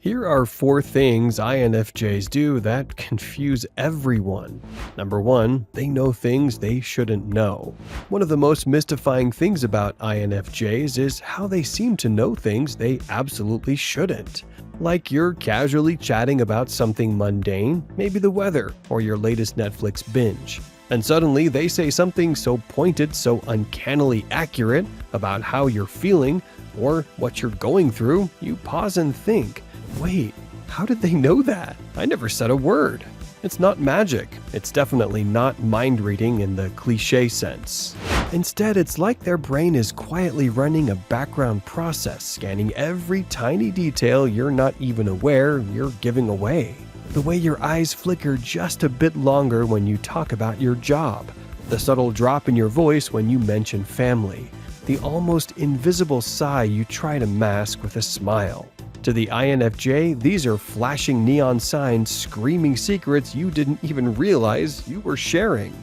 Here are 4 things INFJs do that confuse everyone. Number 1, they know things they shouldn't know. One of the most mystifying things about INFJs is how they seem to know things they absolutely shouldn't. Like you're casually chatting about something mundane, maybe the weather or your latest Netflix binge. And suddenly they say something so pointed, so uncannily accurate about how you're feeling or what you're going through, you pause and think, wait, how did they know that? I never said a word. It's not magic. It's definitely not mind reading in the cliche sense. Instead, it's like their brain is quietly running a background process, scanning every tiny detail you're not even aware you're giving away. The way your eyes flicker just a bit longer when you talk about your job, the subtle drop in your voice when you mention family, the almost invisible sigh you try to mask with a smile. To the INFJ, these are flashing neon signs screaming secrets you didn't even realize you were sharing.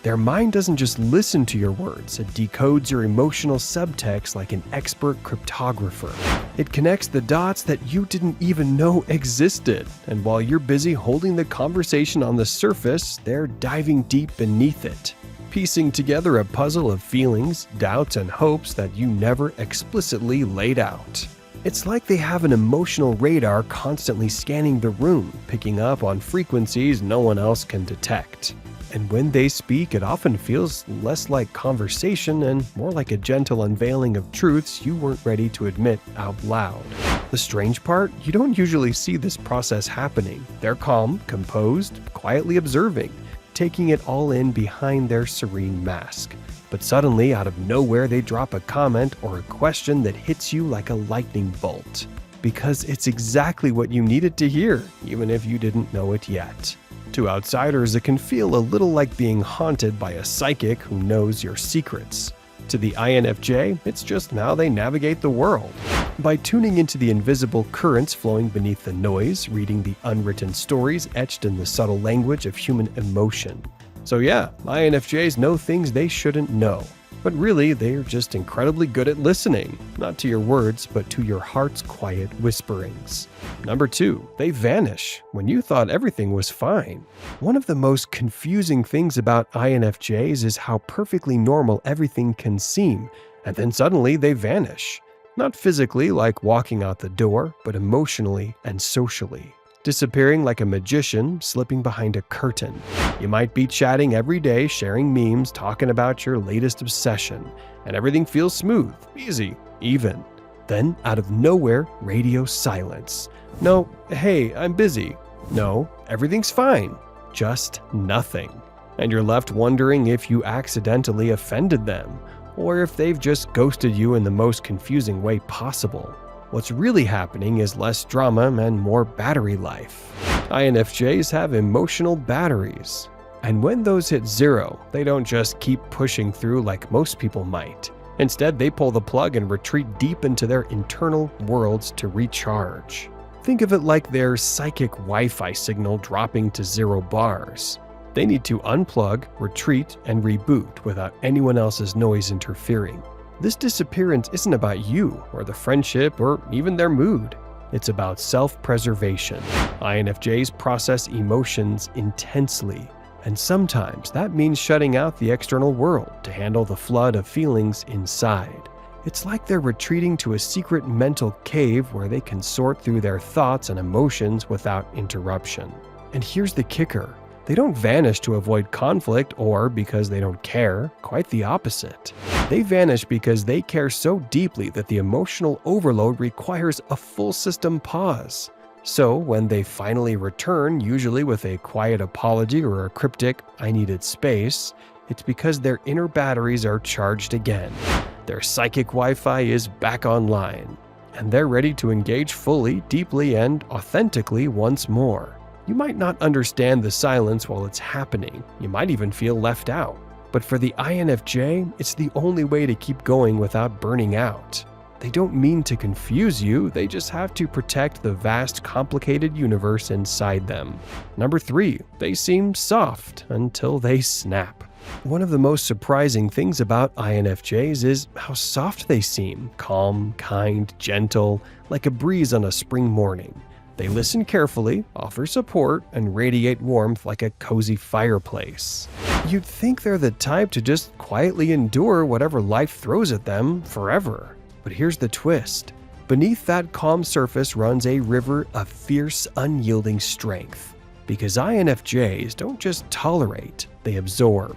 Their mind doesn't just listen to your words, it decodes your emotional subtext like an expert cryptographer. It connects the dots that you didn't even know existed, and while you're busy holding the conversation on the surface, they're diving deep beneath it, piecing together a puzzle of feelings, doubts, and hopes that you never explicitly laid out. It's like they have an emotional radar constantly scanning the room, picking up on frequencies no one else can detect. And when they speak, it often feels less like conversation and more like a gentle unveiling of truths you weren't ready to admit out loud. The strange part, you don't usually see this process happening. They're calm, composed, quietly observing, taking it all in behind their serene mask. But suddenly, out of nowhere, they drop a comment or a question that hits you like a lightning bolt. Because it's exactly what you needed to hear, even if you didn't know it yet. To outsiders, it can feel a little like being haunted by a psychic who knows your secrets. To the INFJ, it's just how they navigate the world. By tuning into the invisible currents flowing beneath the noise, reading the unwritten stories etched in the subtle language of human emotion. So yeah, INFJs know things they shouldn't know. But really, they're just incredibly good at listening, not to your words, but to your heart's quiet whisperings. Number 2, they vanish when you thought everything was fine. One of the most confusing things about INFJs is how perfectly normal everything can seem, and then suddenly they vanish. Not physically like walking out the door, but emotionally and socially. Disappearing like a magician slipping behind a curtain. You might be chatting every day, sharing memes, talking about your latest obsession, and everything feels smooth, easy, even. Then, out of nowhere, radio silence. No, hey, I'm busy. No, everything's fine. Just nothing. And you're left wondering if you accidentally offended them, or if they've just ghosted you in the most confusing way possible. What's really happening is less drama and more battery life. INFJs have emotional batteries. And when those hit 0, they don't just keep pushing through like most people might. Instead, they pull the plug and retreat deep into their internal worlds to recharge. Think of it like their psychic Wi-Fi signal dropping to 0 bars. They need to unplug, retreat, and reboot without anyone else's noise interfering. This disappearance isn't about you, or the friendship, or even their mood. It's about self-preservation. INFJs process emotions intensely, and sometimes that means shutting out the external world to handle the flood of feelings inside. It's like they're retreating to a secret mental cave where they can sort through their thoughts and emotions without interruption. And here's the kicker. They don't vanish to avoid conflict or because they don't care, quite the opposite. They vanish because they care so deeply that the emotional overload requires a full system pause. So when they finally return, usually with a quiet apology or a cryptic, "I needed space," it's because their inner batteries are charged again. Their psychic Wi-Fi is back online, and they're ready to engage fully, deeply, and authentically once more. You might not understand the silence while it's happening. You might even feel left out. But for the INFJ, it's the only way to keep going without burning out. They don't mean to confuse you, they just have to protect the vast, complicated universe inside them. Number 3, they seem soft until they snap. One of the most surprising things about INFJs is how soft they seem, calm, kind, gentle, like a breeze on a spring morning. They listen carefully, offer support, and radiate warmth like a cozy fireplace. You'd think they're the type to just quietly endure whatever life throws at them forever. But here's the twist. Beneath that calm surface runs a river of fierce, unyielding strength. Because INFJs don't just tolerate, they absorb.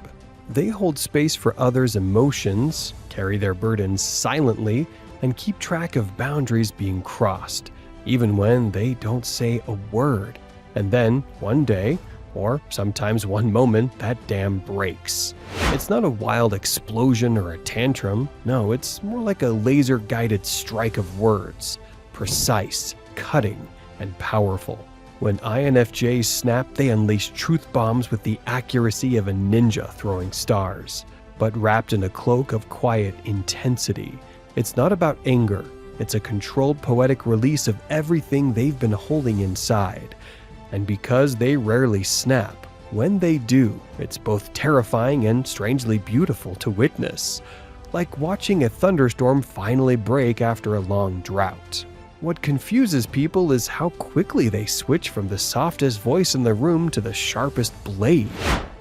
They hold space for others' emotions, carry their burdens silently, and keep track of boundaries being crossed, even when they don't say a word. And then, one day, or sometimes one moment, that dam breaks. It's not a wild explosion or a tantrum. No, it's more like a laser-guided strike of words. Precise, cutting, and powerful. When INFJs snap, they unleash truth bombs with the accuracy of a ninja throwing stars, but wrapped in a cloak of quiet intensity. It's not about anger. It's a controlled poetic release of everything they've been holding inside. And because they rarely snap, when they do, it's both terrifying and strangely beautiful to witness, like watching a thunderstorm finally break after a long drought. What confuses people is how quickly they switch from the softest voice in the room to the sharpest blade.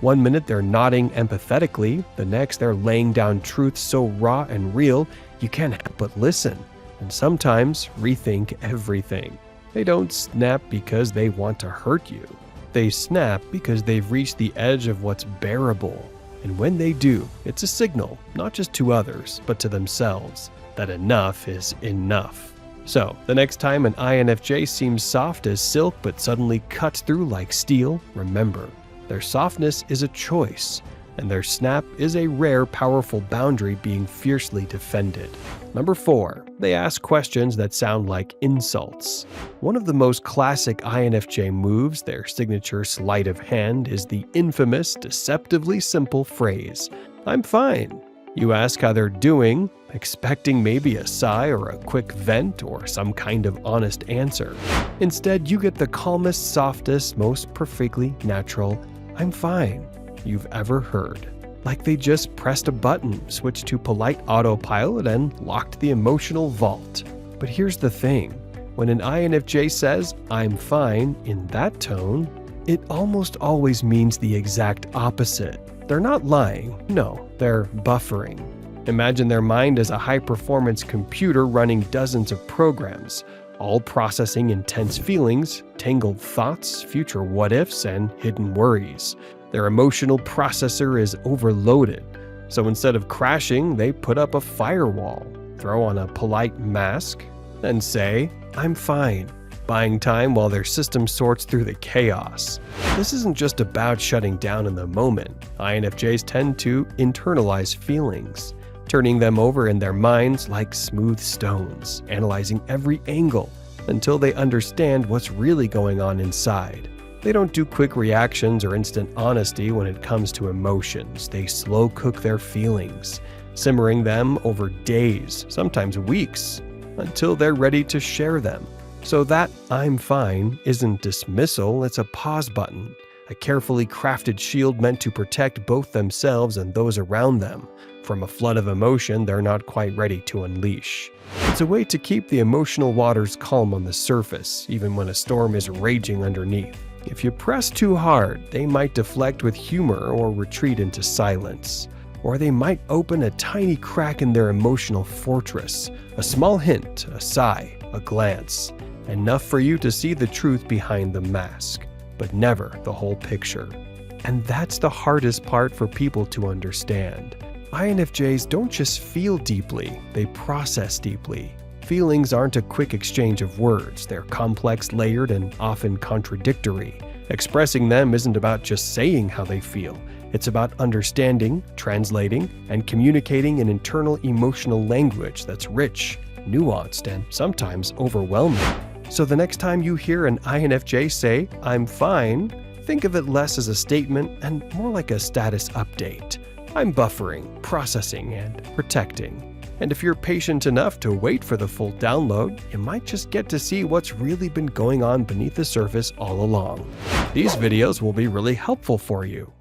One minute they're nodding empathetically, the next they're laying down truth so raw and real you can't help but listen, and sometimes rethink everything. They don't snap because they want to hurt you. They snap because they've reached the edge of what's bearable. And when they do, it's a signal, not just to others, but to themselves, that enough is enough. So, the next time an INFJ seems soft as silk but suddenly cuts through like steel, remember, their softness is a choice, and their snap is a rare, powerful boundary being fiercely defended. Number 4, they ask questions that sound like insults. One of the most classic INFJ moves, their signature sleight of hand, is the infamous, deceptively simple phrase, "I'm fine." You ask how they're doing, expecting maybe a sigh or a quick vent or some kind of honest answer. Instead, you get the calmest, softest, most perfectly natural, "I'm fine," you've ever heard. Like they just pressed a button, switched to polite autopilot, and locked the emotional vault. But here's the thing. When an INFJ says, "I'm fine," in that tone, it almost always means the exact opposite. They're not lying. No, they're buffering. Imagine their mind as a high-performance computer running dozens of programs, all processing intense feelings, tangled thoughts, future what-ifs, and hidden worries. Their emotional processor is overloaded. So instead of crashing, they put up a firewall, throw on a polite mask, and say, "I'm fine," buying time while their system sorts through the chaos. This isn't just about shutting down in the moment. INFJs tend to internalize feelings, turning them over in their minds like smooth stones, analyzing every angle until they understand what's really going on inside. They don't do quick reactions or instant honesty when it comes to emotions. They slow cook their feelings, simmering them over days, sometimes weeks, until they're ready to share them. So that "I'm fine" isn't dismissal, it's a pause button, a carefully crafted shield meant to protect both themselves and those around them from a flood of emotion they're not quite ready to unleash. It's a way to keep the emotional waters calm on the surface, even when a storm is raging underneath. If you press too hard, they might deflect with humor or retreat into silence. Or they might open a tiny crack in their emotional fortress, a small hint, a sigh, a glance. Enough for you to see the truth behind the mask, but never the whole picture. And that's the hardest part for people to understand. INFJs don't just feel deeply, they process deeply. Feelings aren't a quick exchange of words, they're complex, layered, and often contradictory. Expressing them isn't about just saying how they feel. It's about understanding, translating, and communicating an internal emotional language that's rich, nuanced, and sometimes overwhelming. So the next time you hear an INFJ say, "I'm fine," think of it less as a statement and more like a status update. I'm buffering, processing, and protecting. And if you're patient enough to wait for the full download, you might just get to see what's really been going on beneath the surface all along. These videos will be really helpful for you.